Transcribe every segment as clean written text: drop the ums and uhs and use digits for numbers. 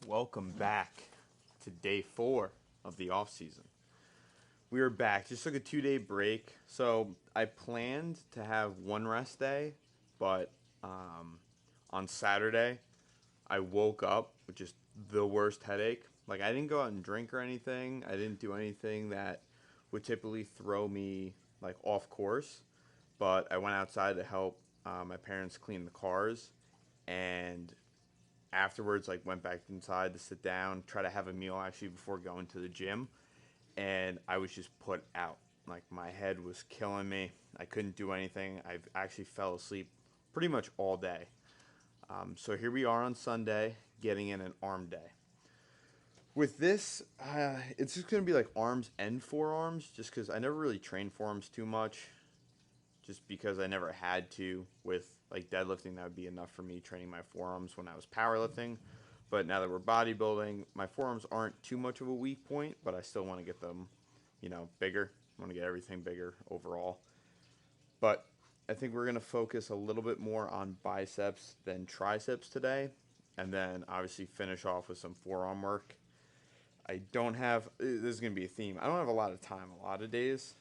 Welcome back to day 4 of the off season. We are back. Just took a 2-day break. So I planned to have one rest day, but on Saturday I woke up with just the worst headache. Like, I didn't go out and drink or anything. I didn't do anything that would typically throw me like off course. But I went outside to help my parents clean the cars, and afterwards, like, went back inside to sit down, try to have a meal actually before going to the gym, and I was just put out. Like, my head was killing me. I couldn't do anything. I actually fell asleep pretty much all day. So here we are on Sunday, getting in an arm day. With this, it's just going to be like arms and forearms, just because I never really trained forearms too much, just because I never had to. With like deadlifting, that would be enough for me training my forearms when I was powerlifting. But now that we're bodybuilding, my forearms aren't too much of a weak point, but I still want to get them, bigger. I want to get everything bigger overall. But I think we're going to focus a little bit more on biceps than triceps today, and then obviously finish off with some forearm work. This is going to be a theme. I don't have a lot of time a lot of days.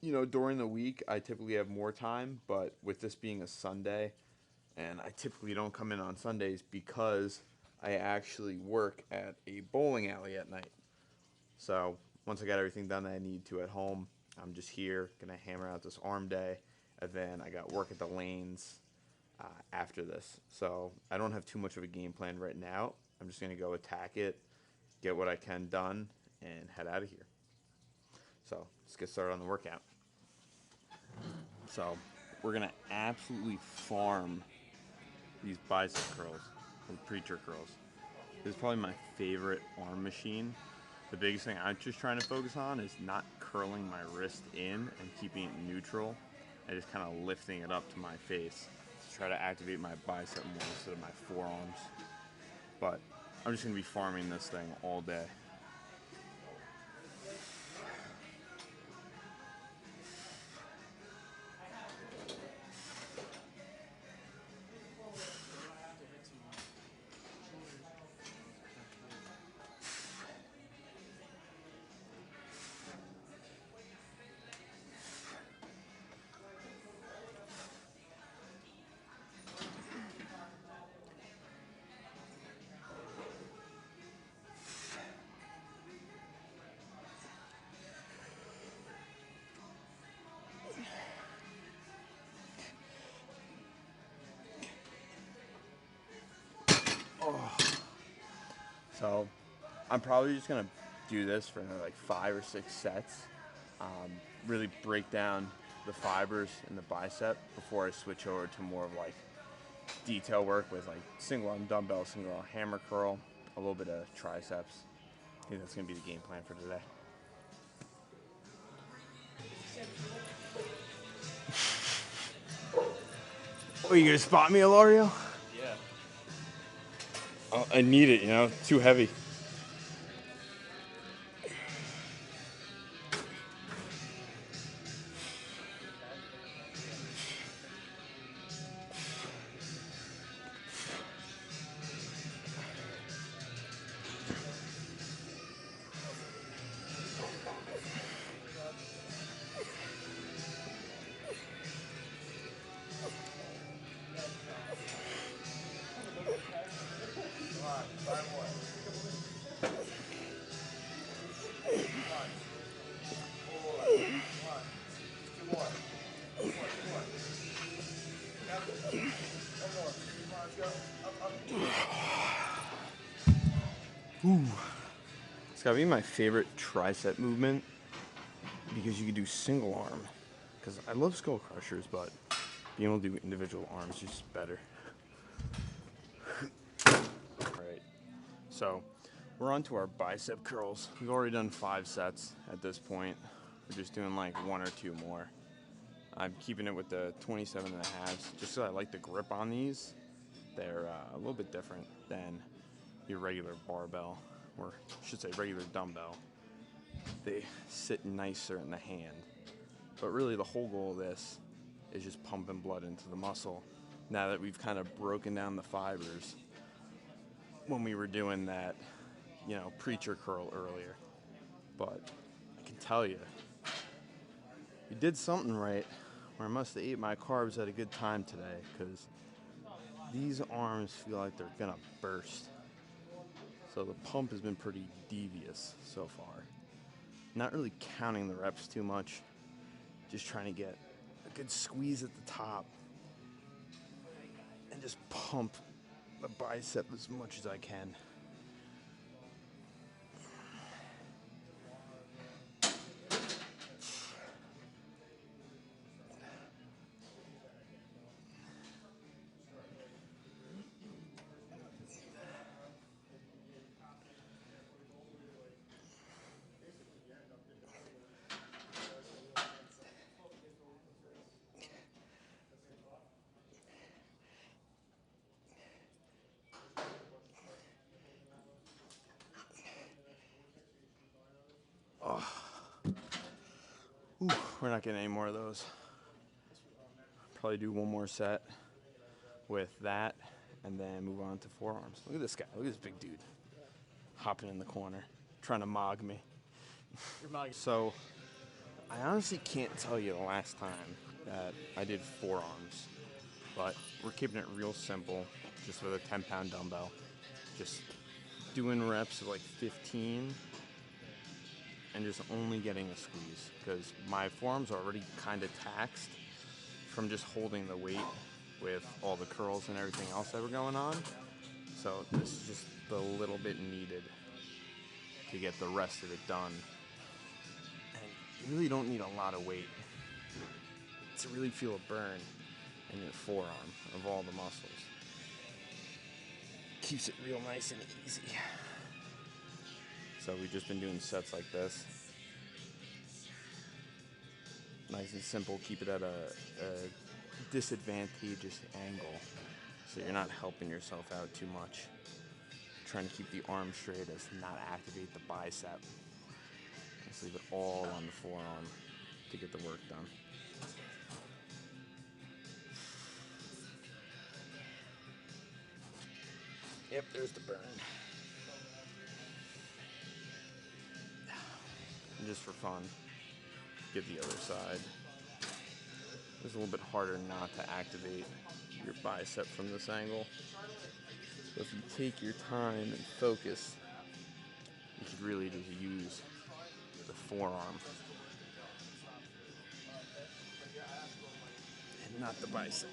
During the week, I typically have more time, but with this being a Sunday, and I typically don't come in on Sundays because I actually work at a bowling alley at night. So once I got everything done that I need to at home, I'm just here, going to hammer out this arm day, and then I got work at the lanes after this. So I don't have too much of a game plan right now. I'm just going to go attack it, get what I can done, and head out of here. So let's get started on the workout. So we're going to absolutely farm these bicep curls, or preacher curls. This is probably my favorite arm machine. The biggest thing I'm just trying to focus on is not curling my wrist in and keeping it neutral, and just kind of lifting it up to my face to try to activate my bicep more instead of my forearms. But I'm just going to be farming this thing all day. So I'm probably just going to do this for another like 5 or 6 sets. Really break down the fibers in the bicep before I switch over to more of like detail work with like single arm dumbbell, single arm hammer curl, a little bit of triceps. I think that's going to be the game plan for today. Oh, you going to spot me, Ilario? Yeah. Oh, I need it, too heavy. Ooh. It's gotta be my favorite tricep movement because you can do single arm. Because I love skull crushers, but being able to do individual arms is just better. Alright, so we're on to our bicep curls. We've already done 5 sets at this point. We're just doing like 1 or 2 more. I'm keeping it with the 27 and a halves just because I like the grip on these. They're a little bit different than your regular barbell, or I should say regular dumbbell. They sit nicer in the hand. But really the whole goal of this is just pumping blood into the muscle now that we've kind of broken down the fibers. when we were doing that, preacher curl earlier. But I can tell you, you did something right, or I must have ate my carbs at a good time today, because these arms feel like they're gonna burst. So the pump has been pretty devious so far. Not really counting the reps too much, just trying to get a good squeeze at the top and just pump the bicep as much as I can. Ooh, we're not getting any more of those. Probably do one more set with that and then move on to forearms. Look at this guy. Look at this big dude hopping in the corner, trying to mog me. So I honestly can't tell you the last time that I did forearms, but we're keeping it real simple, just with a 10-pound dumbbell. Just doing reps of like 15 and just only getting a squeeze, because my forearms are already kind of taxed from just holding the weight with all the curls and everything else that were going on. So this is just the little bit needed to get the rest of it done. And you really don't need a lot of weight to really feel a burn in your forearm of all the muscles. Keeps it real nice and easy. So we've just been doing sets like this. Nice and simple, keep it at a disadvantageous angle so you're not helping yourself out too much. Trying to keep the arm straight as to not activate the bicep. Just leave it all on the forearm to get the work done. Yep, there's the burn. And just for fun, get the other side. It's a little bit harder not to activate your bicep from this angle. So if you take your time and focus, you could really just use the forearm and not the bicep.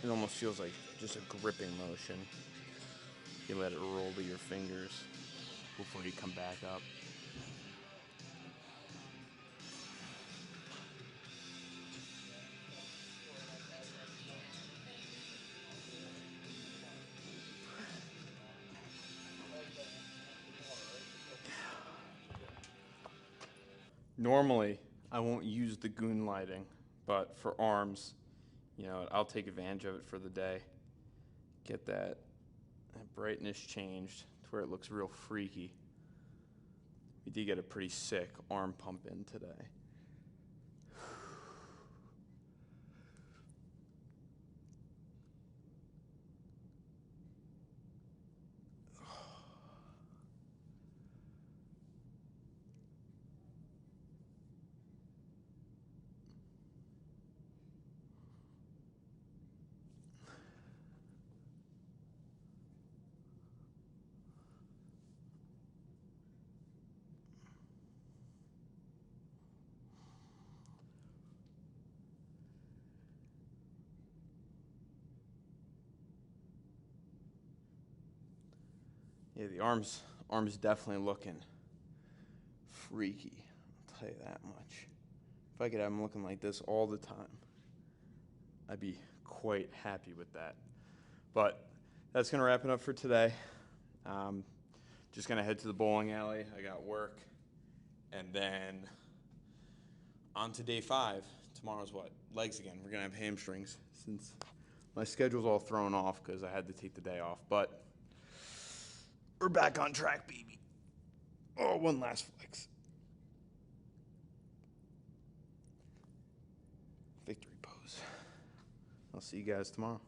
It almost feels like just a gripping motion. You let it roll to your fingers before you come back up. Normally, I won't use the goon lighting, but for arms, I'll take advantage of it for the day. Get that brightness changed to where it looks real freaky. We did get a pretty sick arm pump in today. Yeah, the arms definitely looking freaky, I'll tell you that much. If I could have them looking like this all the time, I'd be quite happy with that. But that's going to wrap it up for today. Just going to head to the bowling alley. I got work. And then on to day 5. Tomorrow's what? Legs again. We're going to have hamstrings since my schedule's all thrown off because I had to take the day off. But we're back on track, baby. Oh, one last flex. Victory pose. I'll see you guys tomorrow.